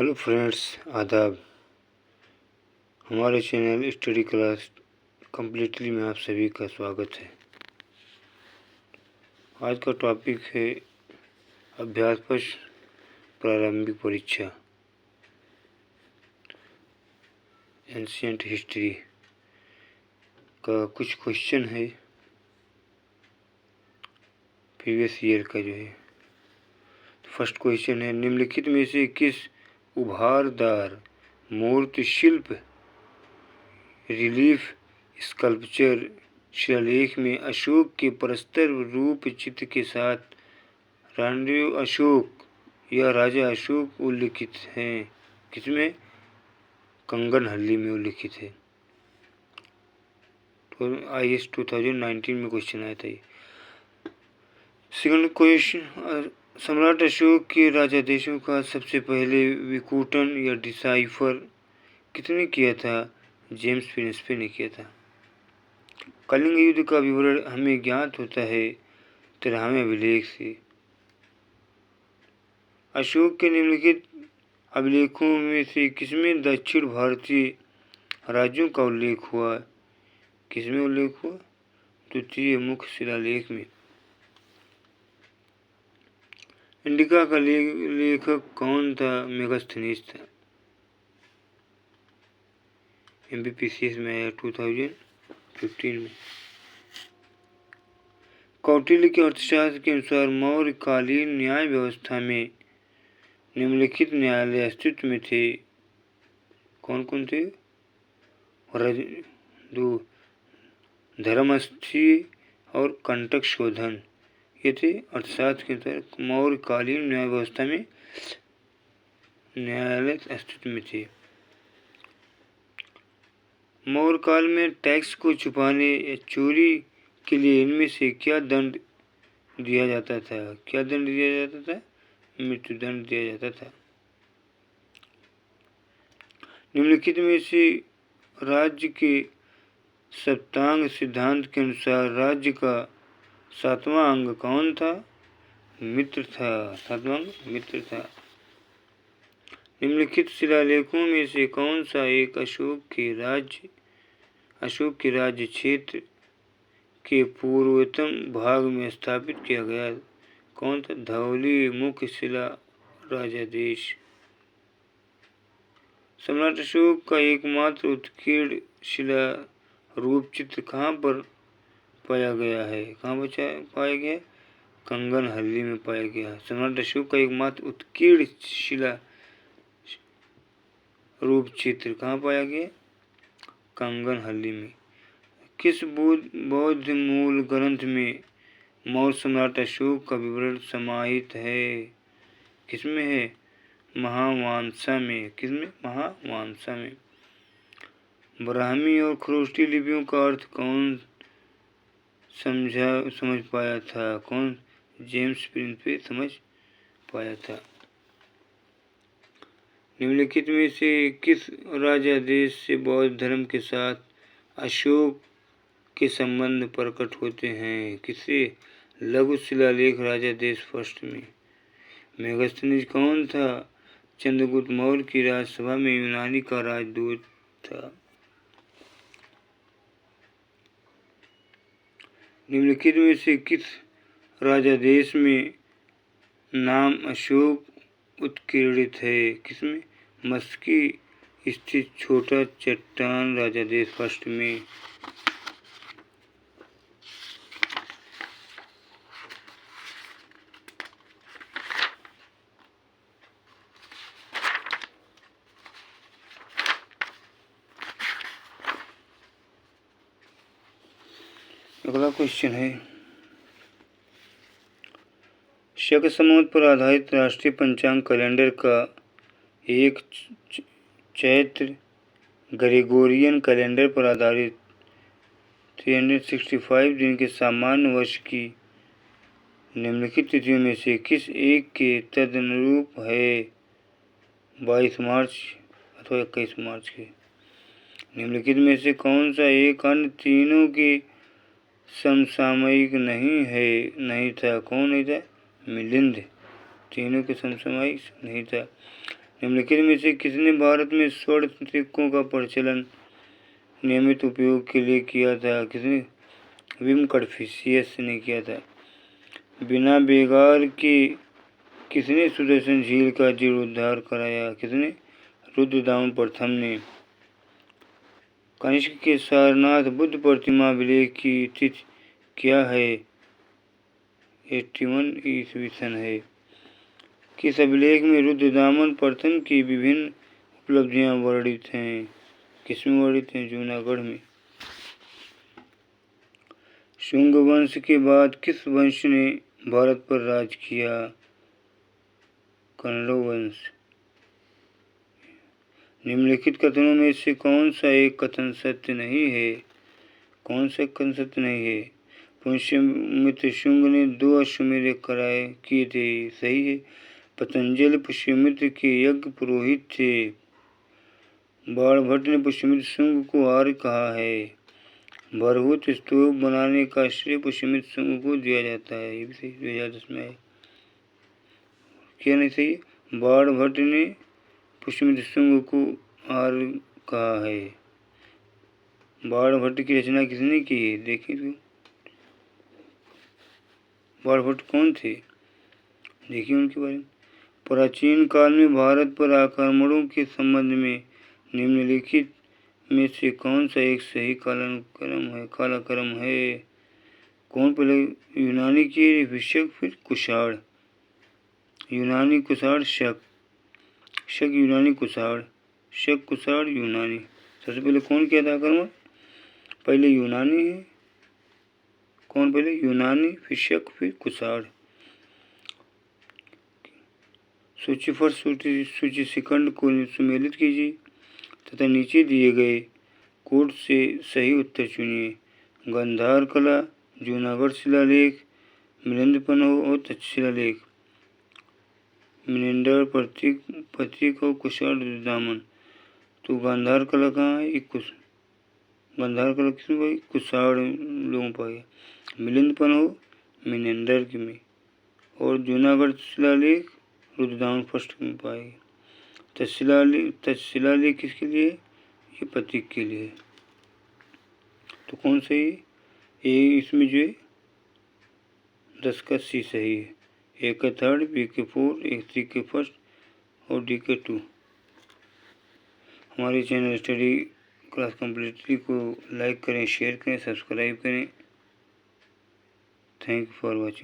Hello friends, आदाब। हमारे channel study class completely में आप सभी का स्वागत है। आज का टॉपिक है अभ्यास प्रश्न प्रारंभिक परीक्षा एंशिएंट हिस्ट्री का कुछ क्वेश्चन है प्रीवियस ईयर का जो है। फर्स्ट क्वेश्चन है, निम्नलिखित में से किस उभारदार मूर्ति शिल्प रिलीफ स्कल्पचर शिलालेख में अशोक के प्रस्तर रूप चित्र के साथ रांडेव अशोक या राजा अशोक उल्लिखित हैं? किसमें? कंगनहल्ली में उल्लिखित है। तो IAS 2019 में क्वेश्चन आया था ये। सेकंड क्वेश्चन, सम्राट अशोक के राजादेशों का सबसे पहले विकूटन या डिसाइफर किसने किया था? जेम्स प्रिंसपी ने किया था। कलिंग युद्ध का विवरण हमें ज्ञात होता है 13वें अभिलेख से। अशोक के निम्नलिखित अभिलेखों में से किसमें दक्षिण भारतीय राज्यों का उल्लेख हुआ? किसमें उल्लेख हुआ? द्वितीय मुख्य शिलालेख में। इंडिका का लेखक कौन था? मेगास्थनीज था। MPPCS में आया 2015 में। कौटिल्य के अर्थशास्त्र के अनुसार मौर्यकालीन न्याय व्यवस्था में निम्नलिखित न्यायालय अस्तित्व में थे। कौन कौन थे? धर्मस्थी और कंटक शोधन, ये थे अर्थशास्त्र के अनुसार मौर्यकालीन न्याय व्यवस्था में न्यायालय अस्तित्व में थे। मौर्य काल में टैक्स को छुपाने या चोरी के लिए इनमें से क्या दंड दिया जाता था? क्या दंड दिया जाता था? मृत्युदंड दिया जाता था। निम्नलिखित में से राज्य के सप्तांग सिद्धांत के अनुसार राज्य का 7वां अंग कौन था? मित्र था। 7वां अंग मित्र था। निम्नलिखित शिलालेखों में से कौन सा एक अशोक के राज्य क्षेत्र के पूर्वतम भाग में स्थापित किया गया? कौन था? धौली मुख्य शिला राजादेश। सम्राट अशोक का एकमात्र उत्कीर्ण शिला रूप चित्र कहाँ पर पाया गया है? कहाँ पर पाया गया? कंगनहल्ली में पाया गया। सम्राट अशोक का एकमात्र उत्कीर्ण शिला रूप चित्र कहाँ पाया गया? कंगनहल्ली में। किस बौद्ध मूल ग्रंथ में मौर्य सम्राट अशोक का विवरण समाहित है? किसमें है? महावंशा में। किसमें? महावंशा में। ब्राह्मी और खरोष्टी लिपियों का अर्थ कौन समझ पाया था? कौन? जेम्स प्रिंसपी समझ पाया था। निम्नलिखित में से किस राजादेश से बौद्ध धर्म के साथ अशोक के संबंध प्रकट होते हैं? किससे? लघु शिलालेख राजादेश फर्स्ट में। मेगास्थनीज कौन था? चंद्रगुप्त मौर्य की राजसभा में यूनानी का राजदूत था। निम्नलिखित में से किस राजादेश में नाम अशोक उत्कीर्णित है? किसमें? मस्की स्थित छोटा चट्टान राजादेश फर्स्ट में। अगला क्वेश्चन है, शक संवत पर आधारित राष्ट्रीय पंचांग कैलेंडर का एक चैत्र ग्रेगोरियन कैलेंडर पर आधारित 365 दिन के सामान्य वर्ष की निम्नलिखित तिथियों में से किस एक के तदनुरूप है? 22 मार्च अथवा 21 मार्च के। निम्नलिखित में से कौन सा एक अन्य तीनों के समसामयिक नहीं था? कौन नहीं था? मिलिंद तीनों के समसामयिक नहीं था। निम्नलिखित में से किसने भारत में स्वर्ण सिक्कों का प्रचलन नियमित उपयोग के लिए किया था? किसने? विम कड़फिशियस ने किया था। बिना बेगार के किसने सुदर्शन झील का जीर्णोद्धार कराया? किसने? रुद्रदामन प्रथम ने। कनिष्क के सारनाथ बुद्ध प्रतिमा अभिलेख की तिथि क्या है? 81 ईस्वी सन है। किस अभिलेख में रुद्रदामन प्रथम की विभिन्न उपलब्धियां वर्णित हैं? किसमें वर्णित हैं? जूनागढ़ में। शुंग वंश के बाद किस वंश ने भारत पर राज किया? कण्व वंश। निम्नलिखित कथनों में से कौन सा एक कथन सत्य नहीं है? कौन सा कथन सत्य नहीं है? पुष्यमित्र शुंग ने 2 अश्वमेध किए थे, सही है। पतंजलि पुष्यमित्र के यज्ञ पुरोहित थे। बाणभट्ट ने पुष्यमित्र शुंग को आर्य कहा है। भरहुत स्तूप बनाने का श्रेय पुष्यमित्र शुंग को दिया जाता है, ये भी सही 2010 में है। क्या नहीं सही? बाणभट्ट ने पुष्यमित्र शुंग को आर्य कहा है। बाणभट्ट की रचना किसने की है? देखिए तो बाणभट्ट कौन थे, देखिए उनके बारे में। प्राचीन काल में भारत पर आक्रमणों के संबंध में निम्नलिखित में से कौन सा एक सही कालक्रम है? कौन पहले? यूनानी किए, फिर शक, फिर कुषाण। यूनानी, कुषाण, शक। शक, यूनानी, कुषाण। शक, कुषाण, यूनानी। सबसे पहले कौन किया था आक्रमण? पहले यूनानी है। कौन पहले? यूनानी, फिर शक, फिर कुषाण। सूचीफर सूची शिखंड को सुमेलित कीजिए तथा नीचे दिए गए कोड से सही उत्तर चुनिए। गंधार कला, जूनागढ़ शिलालेख, मिलिंदपन्ह और तक्षशिला लेख। मिलिंडर प्रतीक और कुषाण रुद्रदामन। तो गांधार कला कहाँ है? गांधार कला किसमें पाई? कुषाण लोगों पाया। मिलिंदपन्ह मिनेंडर में और जूनागढ़ शिलालेख रुद्रदामन फर्स्ट में पाए। तक्षशिलालेख किसके लिए? ये प्रतीक के लिए। तो कौन सही है? ये इसमें जो है 10 का सी सही है। ए का 3rd, बी के 4, सी के 1st और डी के 2। हमारे चैनल स्टडी क्लास कंप्लीटली को लाइक करें, शेयर करें, सब्सक्राइब करें। Thank you for watching.